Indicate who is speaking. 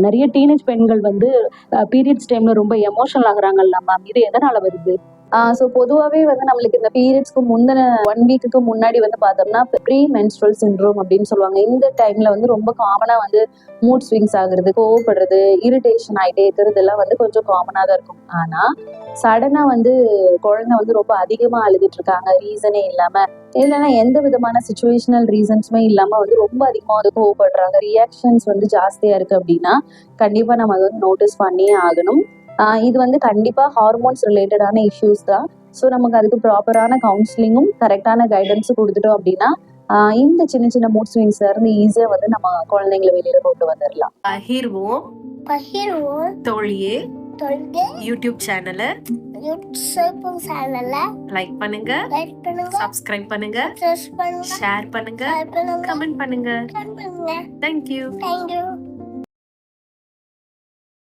Speaker 1: நிறைய டீனேஜ் பெண்கள் வந்து பீரியட்ஸ் டைம்ல ரொம்ப எமோஷனல் ஆகுறாங்கல்ல மேம், இது எதனால வருது? ஸோ பொதுவாகவே வந்து நம்மளுக்கு இந்த பீரியட்ஸ்க்கு முந்தின 1 வீக்குக்கு முன்னாடி வந்து பார்த்தோம்னா ப்ரீ மென்ஸ்ட்ரல் சிண்ட்ரோம் அப்படின்னு சொல்லுவாங்க. இந்த டைம்ல வந்து ரொம்ப காமனா வந்து மூட் ஸ்விங்ஸ் ஆகுறது, கோவப்படுறது, இரிட்டேஷன் ஆகிட்டே இருக்கிறது எல்லாம் வந்து கொஞ்சம் காமனாக தான் இருக்கும். ஆனா சடனா வந்து குழந்தை வந்து ரொம்ப அதிகமா அழுதுட்டு இருக்காங்க, ரீசனே இல்லாம, இல்லைன்னா எந்த விதமான சுச்சுவேஷனல் ரீசன்ஸுமே இல்லாம வந்து ரொம்ப அதிகமா வந்து கோவப்படுறாங்க, ரியாக்ஷன்ஸ் வந்து ஜாஸ்தியா இருக்கு அப்படின்னா கண்டிப்பா நம்ம அதை வந்து நோட்டீஸ் பண்ணியே ஆகணும். இது வந்து கண்டிப்பா ஹார்மோன்ஸ் ரிலேட்டடான இஷ்யூஸ் தான். ஸோ நமக்கு அதுக்கு ப்ராப்பரான கவுன்சிலிங்கும் கரெக்டான கைடன்ஸும் கொடுத்துட்டோம் அப்படின்னா இந்த சின்ன சின்ன மூட் ஸ்விங்ஸ்ல இருந்து ஈஸியா வந்து நம்ம குழந்தைங்களை வெளியில கொண்டு வந்துடலாம்.
Speaker 2: பகிர்வோம் தோழியே யூடியூப் சேனலை லைக் பண்ணுங்க, சப்ஸ்கிரைப் பண்ணுங்க, ஷேர் பண்ணுங்க, கமெண்ட் பண்ணுங்க. தேங்க்யூ.